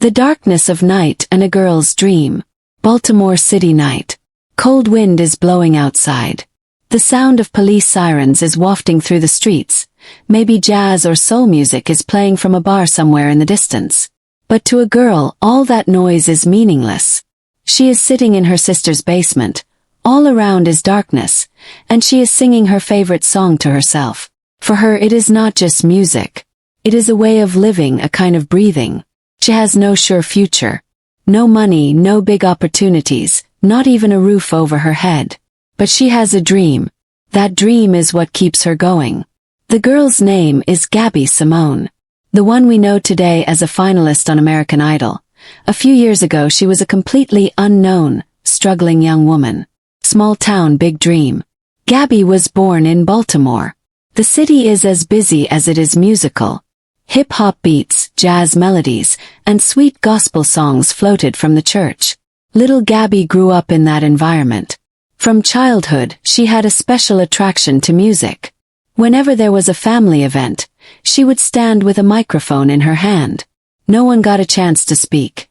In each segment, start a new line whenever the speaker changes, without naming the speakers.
The darkness of night and a girl's dream. Baltimore City night. Cold wind is blowing outside. The sound of police sirens is wafting through the streets. Maybe jazz or soul music is playing from a bar somewhere in the distance. But to a girl, all that noise is meaningless. She is sitting in her sister's basement. All around is darkness, and she is singing her favorite song to herself. For her, it is not just music. It is a way of living, a kind of breathing. She has no sure future. No money, no big opportunities, not even a roof over her head. But she has a dream. That dream is what keeps her going. The girl's name is Gabby Samone. The one we know today as a finalist on American Idol. A few years ago she was a completely unknown, struggling young woman. Small town, big dream. Gabby was born in Baltimore. The city is as busy as it is musical. Hip-hop beats, jazz melodies, and sweet gospel songs floated from the church. Little Gabby grew up in that environment. From childhood, she had a special attraction to music. Whenever there was a family event, she would stand with a microphone in her hand. No one got a chance to speak.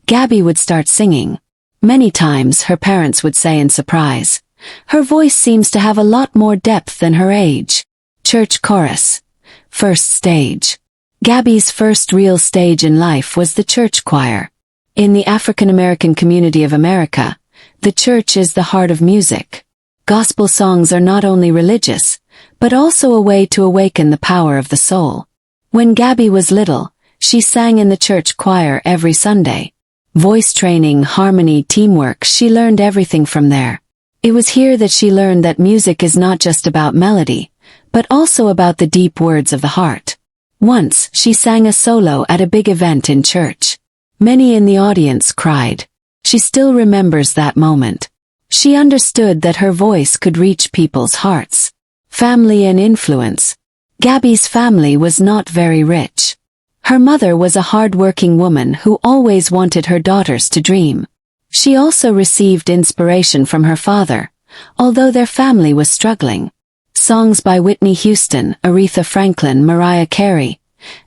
Gabby would start singing. Many times, her parents would say in surprise, "Her voice seems to have a lot more depth than her age." Church chorus. First stage. Gabby's first real stage in life was the church choir. In the African American community of America, the church is the heart of music. Gospel songs are not only religious, but also a way to awaken the power of the soul. When Gabby was little, she sang in the church choir every Sunday. Voice training, harmony, teamwork, she learned everything from there. It was here that she learned that music is not just about melody, but also about the deep words of the heart. Once, she sang a solo at a big event in church. Many in the audience cried. She still remembers that moment. She understood that her voice could reach people's hearts. Family and influence. Gabby's family was not very rich. Her mother was a hard-working woman who always wanted her daughters to dream. She also received inspiration from her father, although their family was struggling. Songs by Whitney Houston, Aretha Franklin, Mariah Carey,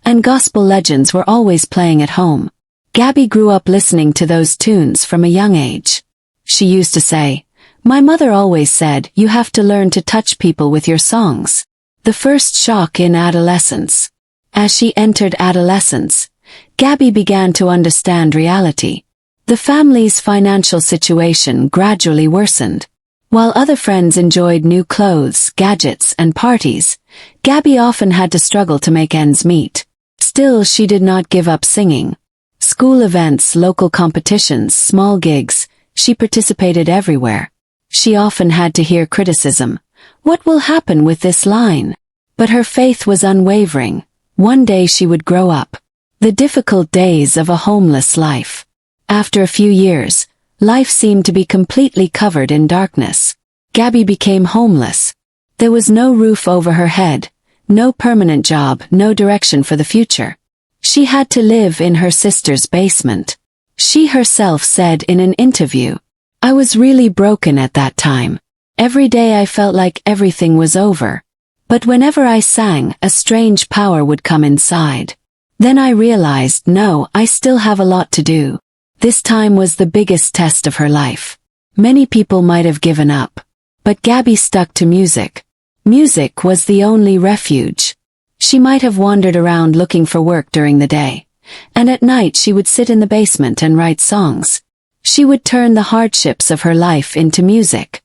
and gospel legends were always playing at home. Gabby grew up listening to those tunes from a young age. She used to say, "My mother always said, you have to learn to touch people with your songs." The first shock in adolescence. As she entered adolescence, Gabby began to understand reality. The family's financial situation gradually worsened. While other friends enjoyed new clothes, gadgets, and parties, Gabby often had to struggle to make ends meet. Still, she did not give up singing. School events, local competitions, small gigs, she participated everywhere. She often had to hear criticism. What will happen with this line? But her faith was unwavering. One day she would grow up. The difficult days of a homeless life. After a few years, life seemed to be completely covered in darkness. Gabby became homeless. There was no roof over her head, no permanent job, no direction for the future. She had to live in her sister's basement. She herself said in an interview, "I was really broken at that time. Every day I felt like everything was over. But whenever I sang, a strange power would come inside. Then I realized, no, I still have a lot to do." This time was the biggest test of her life. Many people might have given up. But Gabby stuck to music. Music was the only refuge. She might have wandered around looking for work during the day. And at night she would sit in the basement and write songs. She would turn the hardships of her life into music.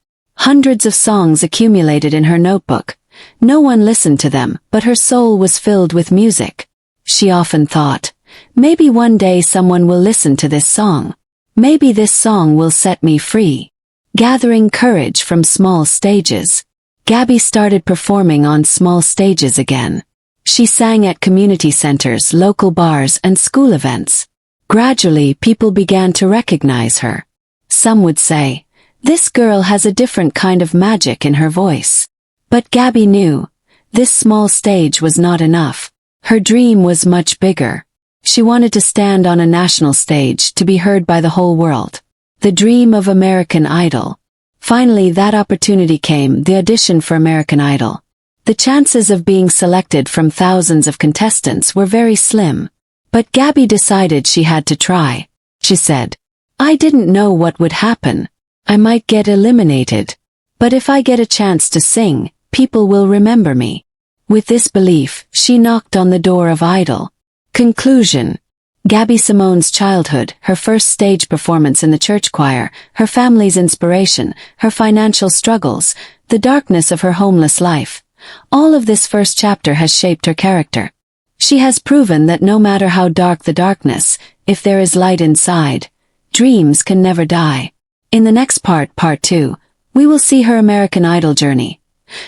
Hundreds of songs accumulated in her notebook. No one listened to them, but her soul was filled with music. She often thought, maybe one day someone will listen to this song. Maybe this song will set me free. Gathering courage from small stages. Gabby started performing on small stages again. She sang at community centers, local bars, and school events. Gradually, people began to recognize her. Some would say, "This girl has a different kind of magic in her voice." But Gabby knew, this small stage was not enough. Her dream was much bigger. She wanted to stand on a national stage to be heard by the whole world. The dream of American Idol. Finally, that opportunity came, the audition for American Idol. The chances of being selected from thousands of contestants were very slim. But Gabby decided she had to try. She said, "I didn't know what would happen. I might get eliminated. But if I get a chance to sing, people will remember me." With this belief, she knocked on the door of Idol. Conclusion. Gabby Samone's childhood, her first stage performance in the church choir, her family's inspiration, her financial struggles, the darkness of her homeless life. All of this first chapter has shaped her character. She has proven that no matter how dark the darkness, if there is light inside, dreams can never die. In the next part, Part 2, we will see her American Idol journey.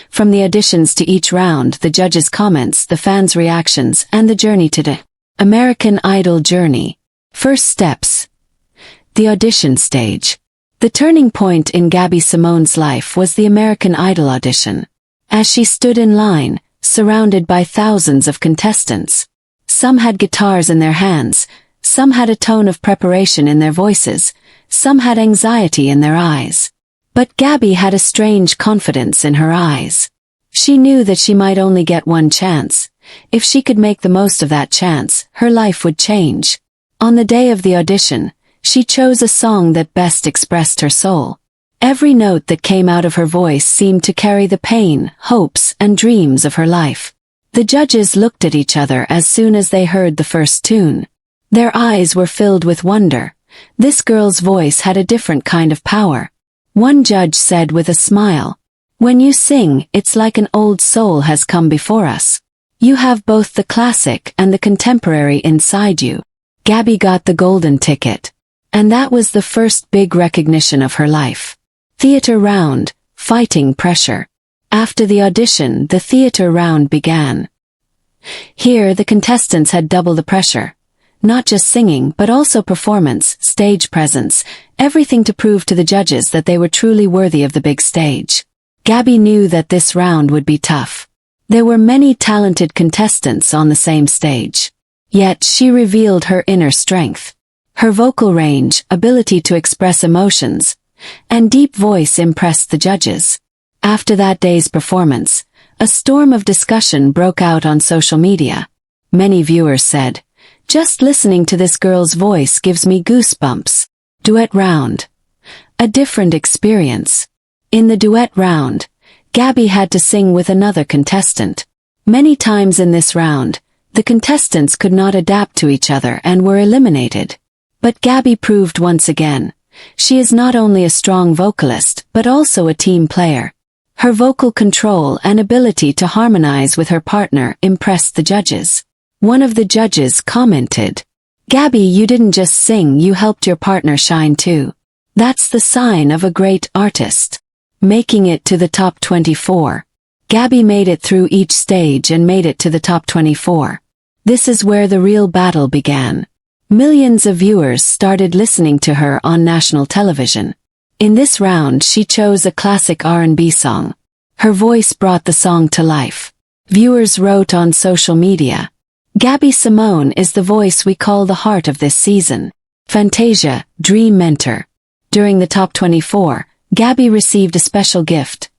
From the auditions to each round, the judges' comments, the fans' reactions, and the journey to the American Idol journey. First steps. The audition stage. The turning point in Gabby Samone's life was the American Idol audition. As she stood in line, surrounded by thousands of contestants. Some had guitars in their hands, some had a tone of preparation in their voices, some had anxiety in their eyes. But Gabby had a strange confidence in her eyes. She knew that she might only get one chance. If she could make the most of that chance, her life would change. On the day of the audition, she chose a song that best expressed her soul. Every note that came out of her voice seemed to carry the pain, hopes, and dreams of her life. The judges looked at each other as soon as they heard the first tune. Their eyes were filled with wonder. This girl's voice had a different kind of power. One judge said with a smile, "When you sing, it's like an old soul has come before us. You have both the classic and the contemporary inside you." Gabby got the golden ticket. And that was the first big recognition of her life. Theater round, fighting pressure. After the audition, the theater round began. Here, the contestants had double the pressure. Not just singing, but also performance, stage presence, everything to prove to the judges that they were truly worthy of the big stage. Gabby knew that this round would be tough. There were many talented contestants on the same stage. Yet she revealed her inner strength. Her vocal range, ability to express emotions, and deep voice impressed the judges. After that day's performance, a storm of discussion broke out on social media. Many viewers said, "Just listening to this girl's voice gives me goosebumps." Duet round. A different experience. In the duet round, Gabby had to sing with another contestant. Many times in this round, the contestants could not adapt to each other and were eliminated. But Gabby proved once again, she is not only a strong vocalist but also a team player. Her vocal control and ability to harmonize with her partner impressed the judges. One of the judges commented, "Gabby, you didn't just sing, you helped your partner shine too. That's the sign of a great artist." Making it to the top 24. Gabby made it through each stage and made it to the top 24. This is where the real battle began. Millions of viewers started listening to her on national television. In this round, she chose a classic R&B song. Her voice brought the song to life. Viewers wrote on social media, "Gabby Samone is the voice we call the heart of this season. Fantasia, dream mentor." During the top 24, Gabby received a special gift.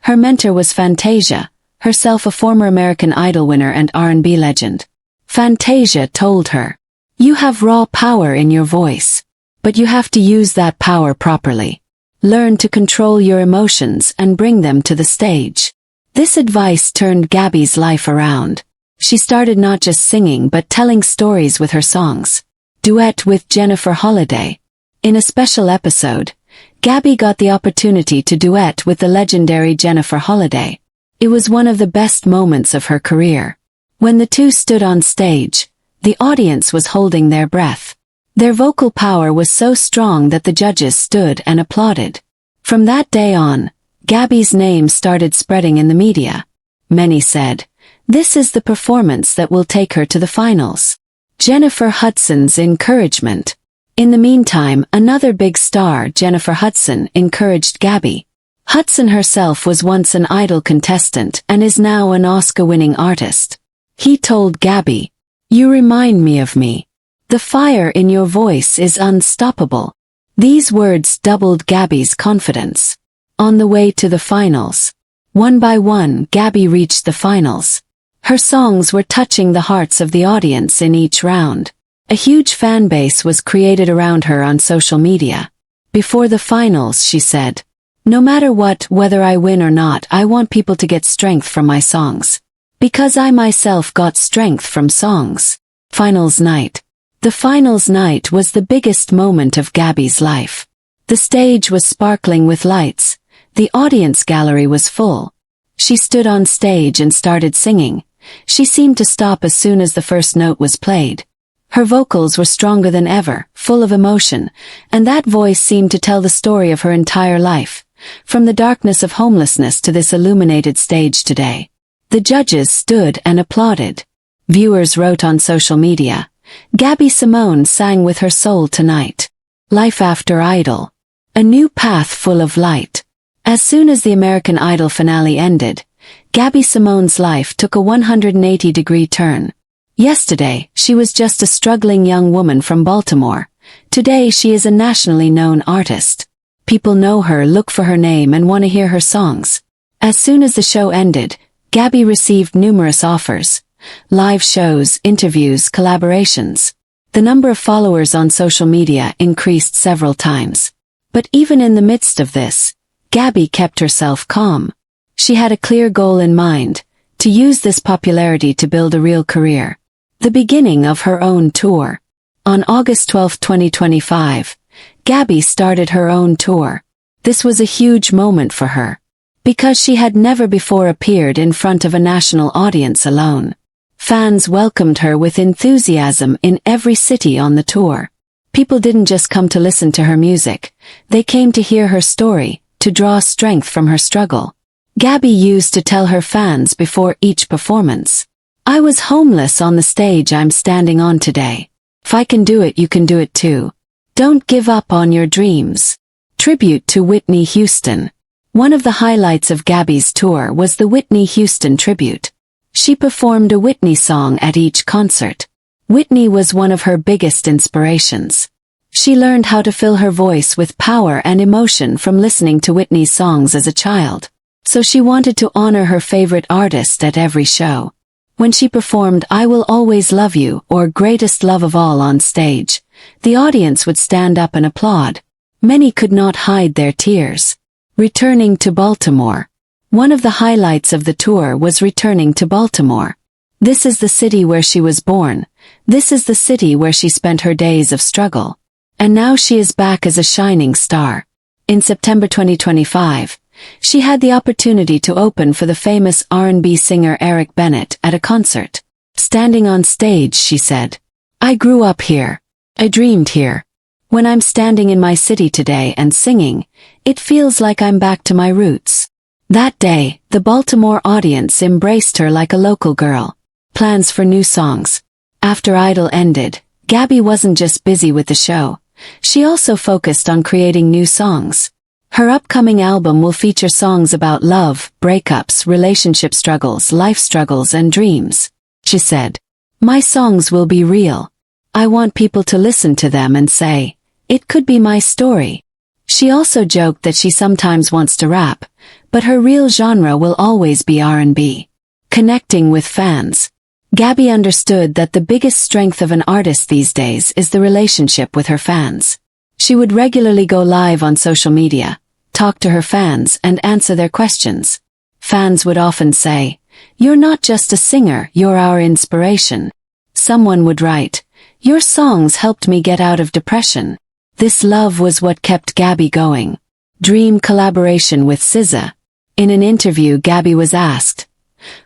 Her mentor was Fantasia, herself a former American Idol winner and R&B legend. Fantasia told her, "You have raw power in your voice, but you have to use that power properly. Learn to control your emotions and bring them to the stage." This advice turned Gabby's life around. She started not just singing but telling stories with her songs. Duet with Jennifer Holliday. In a special episode, Gabby got the opportunity to duet with the legendary Jennifer Holliday. It was one of the best moments of her career. When the two stood on stage, the audience was holding their breath. Their vocal power was so strong that the judges stood and applauded. From that day on, Gabby's name started spreading in the media. Many said, "This is the performance that will take her to the finals." Jennifer Hudson's encouragement. In the meantime, another big star, Jennifer Hudson, encouraged Gabby. Hudson herself was once an Idol contestant and is now an Oscar-winning artist. He told Gabby, "You remind me of me. The fire in your voice is unstoppable." These words doubled Gabby's confidence. On the way to the finals. One by one, Gabby reached the finals. Her songs were touching the hearts of the audience in each round. A huge fan base was created around her on social media. Before the finals, she said, "No matter what, whether I win or not, I want people to get strength from my songs. Because I myself got strength from songs." Finals night. The finals night was the biggest moment of Gabby's life. The stage was sparkling with lights. The audience gallery was full. She stood on stage and started singing. She seemed to stop as soon as the first note was played. Her vocals were stronger than ever, full of emotion, and that voice seemed to tell the story of her entire life, from the darkness of homelessness to this illuminated stage today. The judges stood and applauded. Viewers wrote on social media, "Gabby Samone sang with her soul tonight. Life after Idol. A new path full of light." As soon as the American Idol finale ended, Gabby Samone's life took a 180-degree turn. Yesterday, she was just a struggling young woman from Baltimore. Today she is a nationally known artist. People know her, look for her name, and want to hear her songs. As soon as the show ended, Gabby received numerous offers. Live shows, interviews, collaborations. The number of followers on social media increased several times. But even in the midst of this, Gabby kept herself calm. She had a clear goal in mind, to use this popularity to build a real career. The beginning of her own tour. On August 12, 2025, Gabby started her own tour. This was a huge moment for her, because she had never before appeared in front of a national audience alone. Fans welcomed her with enthusiasm in every city on the tour. People didn't just come to listen to her music, they came to hear her story, to draw strength from her struggle. Gabby used to tell her fans before each performance, "I was homeless on the stage I'm standing on today. If I can do it, you can do it too. Don't give up on your dreams." Tribute to Whitney Houston. One of the highlights of Gabby's tour was the Whitney Houston tribute. She performed a Whitney song at each concert. Whitney was one of her biggest inspirations. She learned how to fill her voice with power and emotion from listening to Whitney's songs as a child. So she wanted to honor her favorite artist at every show. When she performed "I Will Always Love You" or "Greatest Love of All" on stage, the audience would stand up and applaud. Many could not hide their tears. Returning to Baltimore. One of the highlights of the tour was returning to Baltimore. This is the city where she was born. This is the city where she spent her days of struggle. And now she is back as a shining star. In September 2025, she had the opportunity to open for the famous R&B singer Eric Bennett at a concert. Standing on stage, she said, "I grew up here. I dreamed here. When I'm standing in my city today and singing, it feels like I'm back to my roots." That day, the Baltimore audience embraced her like a local girl. Plans for new songs. After Idol ended, Gabby wasn't just busy with the show. She also focused on creating new songs. Her upcoming album will feature songs about love, breakups, relationship struggles, life struggles, and dreams. She said, "My songs will be real. I want people to listen to them and say, it could be my story." She also joked that she sometimes wants to rap, but her real genre will always be R&B. Connecting with fans. Gabby understood that the biggest strength of an artist these days is the relationship with her fans. She would regularly go live on social media, talk to her fans, and answer their questions. Fans would often say, "You're not just a singer, you're our inspiration." Someone would write, "Your songs helped me get out of depression." This love was what kept Gabby going. Dream collaboration with SZA. In an interview, Gabby was asked,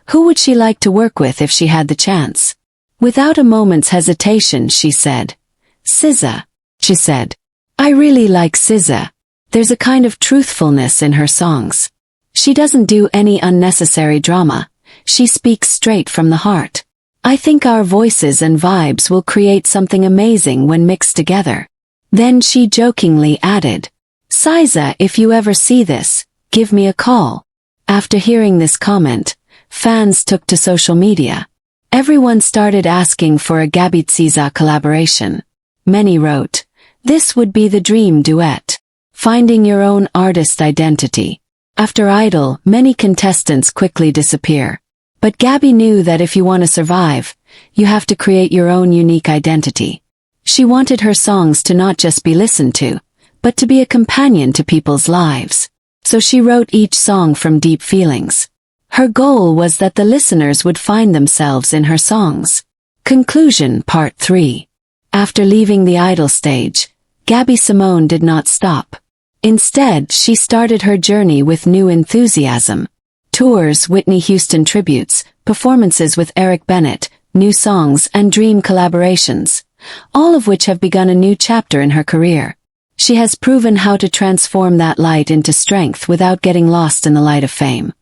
who would she like to work with if she had the chance? Without a moment's hesitation, she said, SZA. She said, "I really like SZA. There's a kind of truthfulness in her songs. She doesn't do any unnecessary drama. She speaks straight from the heart. I think our voices and vibes will create something amazing when mixed together." Then she jokingly added, "SZA, if you ever see this, give me a call." After hearing this comment, fans took to social media. Everyone started asking for a Gabby SZA collaboration. Many wrote, "This would be the dream duet." Finding your own artist identity. After Idol, many contestants quickly disappear. But Gabby knew that if you want to survive, you have to create your own unique identity. She wanted her songs to not just be listened to, but to be a companion to people's lives. So she wrote each song from deep feelings. Her goal was that the listeners would find themselves in her songs. Conclusion Part 3. After leaving the Idol stage, Gabby Samone did not stop. Instead, she started her journey with new enthusiasm. Tours, Whitney Houston tributes, performances with Eric Bennett, new songs and dream collaborations, all of which have begun a new chapter in her career. She has proven how to transform that light into strength without getting lost in the light of fame.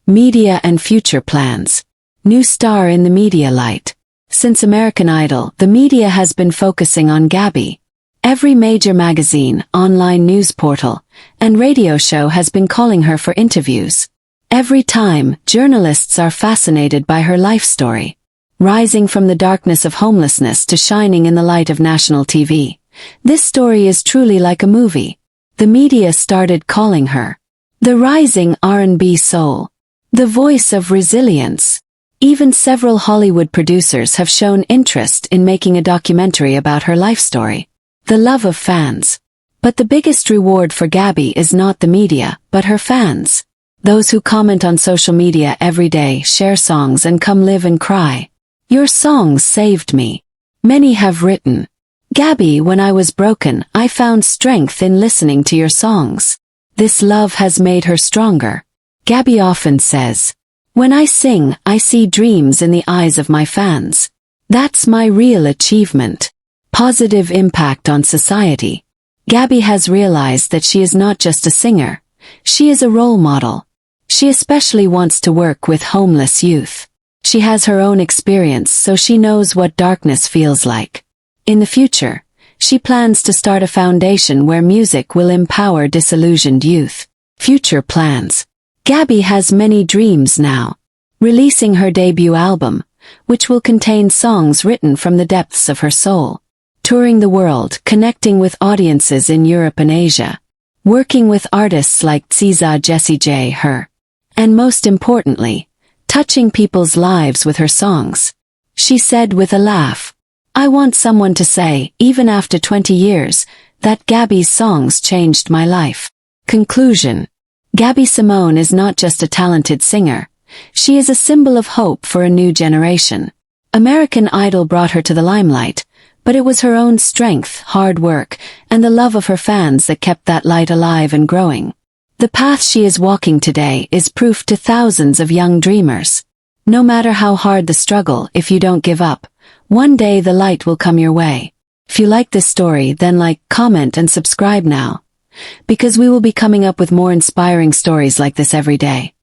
Media and future plans. New star in the media light. Since American Idol, the media has been focusing on Gabby. Every major magazine, online news portal, and radio show has been calling her for interviews. Every time, journalists are fascinated by her life story. Rising from the darkness of homelessness to shining in the light of national TV. This story is truly like a movie. The media started calling her the rising R&B soul, the voice of resilience. Even several Hollywood producers have shown interest in making a documentary about her life story. The love of fans. But the biggest reward for Gabby is not the media, but her fans. Those who comment on social media every day, share songs and come live and cry. Your songs saved me. Many have written, Gabby, when I was broken, I found strength in listening to your songs. This love has made her stronger. Gabby often says, when I sing, I see dreams in the eyes of my fans. That's my real achievement. Positive impact on society. Gabby has realized that she is not just a singer. She is a role model. She especially wants to work with homeless youth. She has her own experience, so she knows what darkness feels like. In the future, she plans to start a foundation where music will empower disillusioned youth. Future plans. Gabby has many dreams now. Releasing her debut album, which will contain songs written from the depths of her soul. Touring the world, connecting with audiences in Europe and Asia. Working with artists like Tsiza Jessie J. Her. And most importantly, touching people's lives with her songs. She said with a laugh, I want someone to say, even after 20 years, that Gabby's songs changed my life. Conclusion. Gabby Samone is not just a talented singer. She is a symbol of hope for a new generation. American Idol brought her to the limelight, but it was her own strength, hard work, and the love of her fans that kept that light alive and growing. The path she is walking today is proof to thousands of young dreamers. No matter how hard the struggle, if you don't give up, one day the light will come your way. If you like this story, then like, comment and subscribe now. Because we will be coming up with more inspiring stories like this every day.